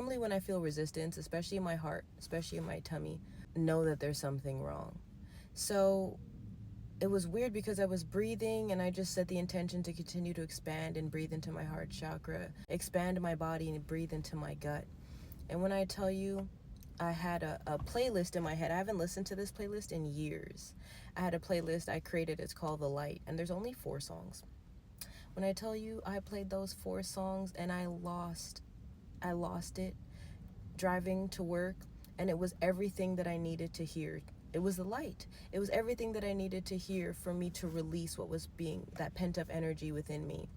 normally when I feel resistance, especially in my heart, especially in my tummy, know that there's something wrong. So it was weird because I was breathing and I just set the intention to continue to expand and breathe into my heart chakra, expand my body and breathe into my gut. And when I tell you, I had a playlist in my head. I haven't listened to this playlist in years. I had a playlist I created. It's called The Light, and there's only 4 songs. When I tell you, I played those 4 songs and I lost it driving to work, and it was everything that I needed to hear. It was the light. It was everything that I needed to hear for me to release what was being that pent up energy within me.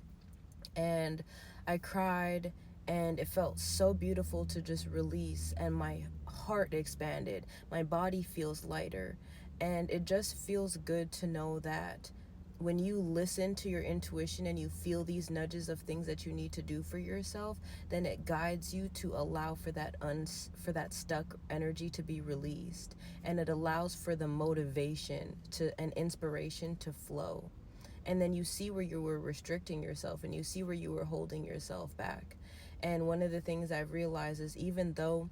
And I cried, and it felt so beautiful to just release, and my heart expanded. My body feels lighter, and it just feels good to know that when you listen to your intuition and you feel these nudges of things that you need to do for yourself, then it guides you to allow for that stuck energy to be released, and it allows for the motivation to and inspiration to flow. And then you see where you were restricting yourself, and you see where you were holding yourself back. And one of the things I've realized is, even though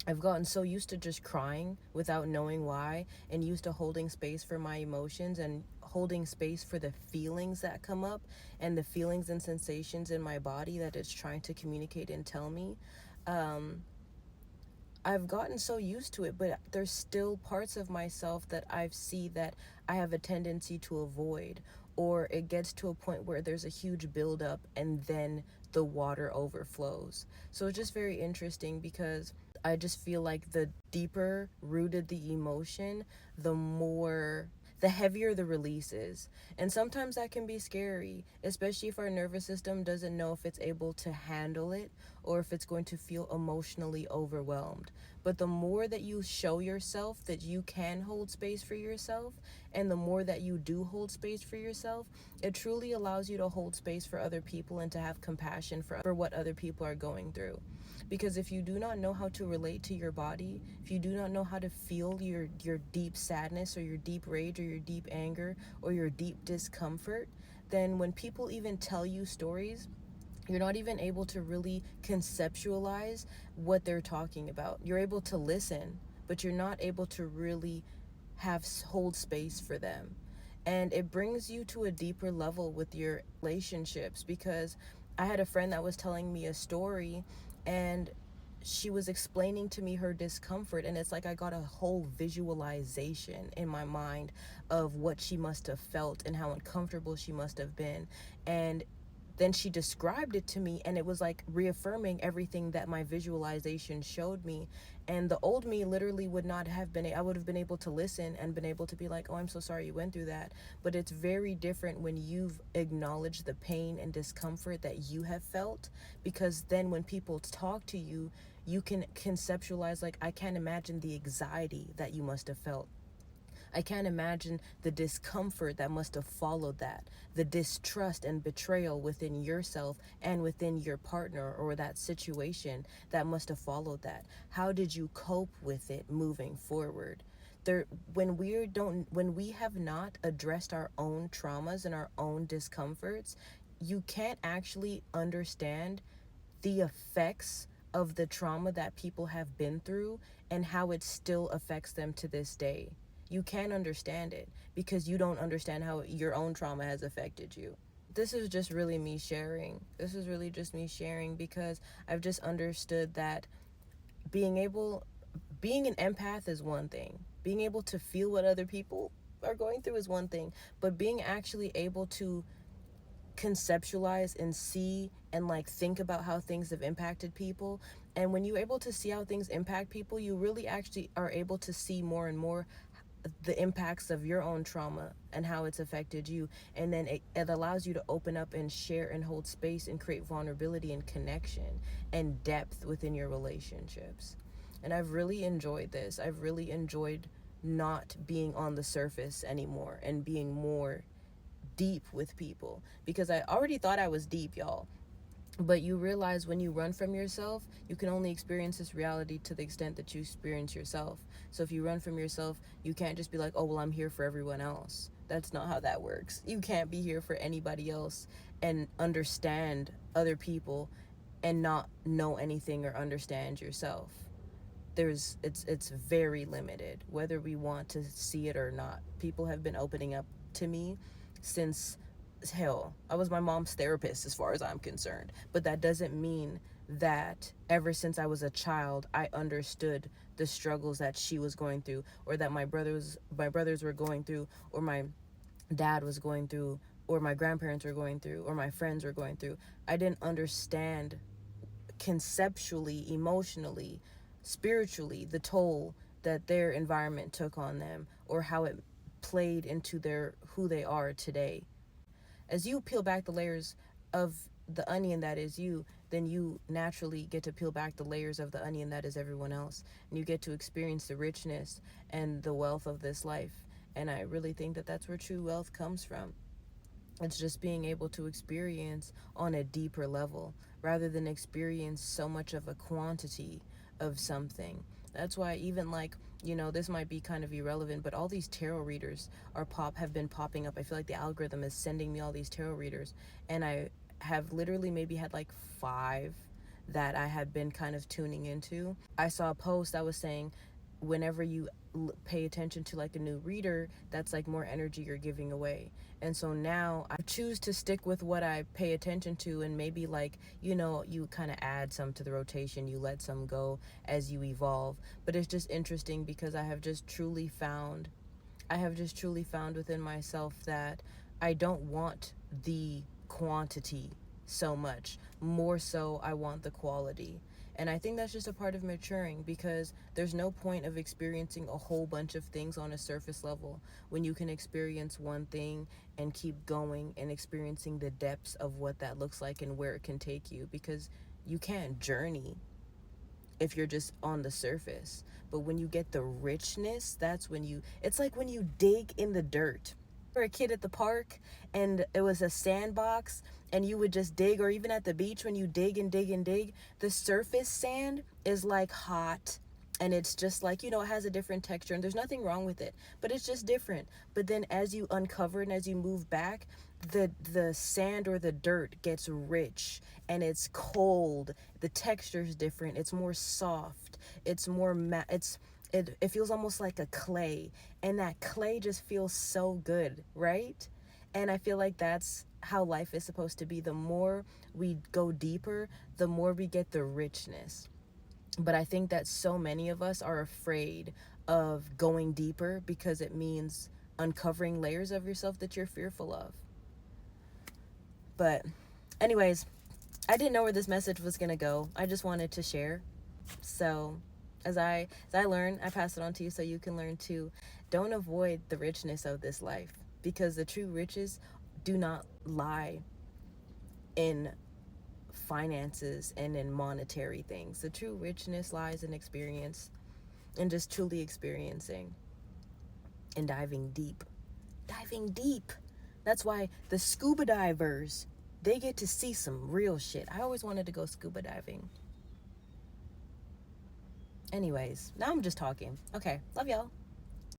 I've gotten so used to just crying without knowing why, and used to holding space for my emotions and holding space for the feelings that come up and the feelings and sensations in my body that it's trying to communicate and tell me, I've gotten so used to it, but there's still parts of myself that I see that I have a tendency to avoid, or it gets to a point where there's a huge buildup and then the water overflows. So it's just very interesting because I just feel like the deeper rooted the emotion, the heavier the release is. And sometimes that can be scary, especially if our nervous system doesn't know if it's able to handle it or if it's going to feel emotionally overwhelmed. But the more that you show yourself that you can hold space for yourself, and the more that you do hold space for yourself, it truly allows you to hold space for other people and to have compassion for what other people are going through. Because if you do not know how to relate to your body, if you do not know how to feel your deep sadness or your deep rage or your deep anger or your deep discomfort, then when people even tell you stories, you're not even able to really conceptualize what they're talking about. You're able to listen, but you're not able to really hold space for them. And it brings you to a deeper level with your relationships, because I had a friend that was telling me a story, and she was explaining to me her discomfort, and it's like I got a whole visualization in my mind of what she must have felt and how uncomfortable she must have been. And then she described it to me, and it was like reaffirming everything that my visualization showed me. And the old me literally would not have been, I would have been able to listen and been able to be like, oh, I'm so sorry you went through that. But it's very different when you've acknowledged the pain and discomfort that you have felt, because then when people talk to you, you can conceptualize, like, I can't imagine the anxiety that you must have felt. I can't imagine the discomfort that must have followed that, the distrust and betrayal within yourself and within your partner or that situation that must have followed that. How did you cope with it moving forward? When we have not addressed our own traumas and our own discomforts, you can't actually understand the effects of the trauma that people have been through and how it still affects them to this day. You can't understand it because you don't understand how your own trauma has affected you. This is just really me sharing. This is really just me sharing because I've just understood that being able being an empath is one thing. Being able to feel what other people are going through is one thing, but being actually able to conceptualize and see and like think about how things have impacted people. And when you're able to see how things impact people, you really actually are able to see more and more the impacts of your own trauma and how it's affected you. And then it allows you to open up and share and hold space and create vulnerability and connection and depth within your relationships. And I've really enjoyed this. I've really enjoyed not being on the surface anymore and being more deep with people, because I already thought I was deep, y'all. But you realize when you run from yourself, you can only experience this reality to the extent that you experience yourself. So if you run from yourself, you can't just be like, oh, well, I'm here for everyone else. That's not how that works. You can't be here for anybody else and understand other people and not know anything or understand yourself. It's very limited whether we want to see it or not. People have been opening up to me since, hell, I was my mom's therapist as far as I'm concerned, but that doesn't mean that ever since I was a child I understood the struggles that she was going through, or that my brothers were going through, or my dad was going through, or my grandparents were going through, or my friends were going through. I didn't understand conceptually, emotionally, spiritually, the toll that their environment took on them, or how it played into their who they are today. As you peel back the layers of the onion that is you, then you naturally get to peel back the layers of the onion that is everyone else, and you get to experience the richness and the wealth of this life. And I really think that that's where true wealth comes from. It's just being able to experience on a deeper level rather than experience so much of a quantity of something. That's why, even like, this might be kind of irrelevant, but all these tarot readers have been popping up. I feel like the algorithm is sending me all these tarot readers, and I have literally maybe had like 5 that I had been kind of tuning into. I saw a post that was saying, whenever you pay attention to like a new reader, that's like more energy you're giving away. And so now I choose to stick with what I pay attention to, and maybe, like, you kind of add some to the rotation, you let some go as you evolve. But it's just interesting because I have just truly found within myself that I don't want the quantity so much. More so, I want the quality. And I think that's just a part of maturing, because there's no point of experiencing a whole bunch of things on a surface level when you can experience one thing and keep going and experiencing the depths of what that looks like and where it can take you, because you can't journey if you're just on the surface. But when you get the richness, it's like when you dig in the dirt. Or a kid at the park and it was a sandbox, and you would just dig, or even at the beach when you dig and dig and dig, the surface sand is like hot, and it's just like, it has a different texture, and there's nothing wrong with it, but it's just different. But then as you uncover and as you move back, the sand or the dirt gets rich, and it's cold, the texture is different, it's more soft, it's more it feels almost like a clay, and that clay just feels so good, right? And I feel like that's how life is supposed to be. The more we go deeper, the more we get the richness. But I think that so many of us are afraid of going deeper because it means uncovering layers of yourself that you're fearful of. But anyways, I didn't know where this message was going to go. I just wanted to share. So as I learn, I pass it on to you so you can learn too. Don't avoid the richness of this life, because the true riches do not lie in finances and in monetary things. The true richness lies in experience, and just truly experiencing and diving deep. Diving deep. That's why the scuba divers, they get to see some real shit. I always wanted to go scuba diving. Anyways, now I'm just talking. Okay, love y'all.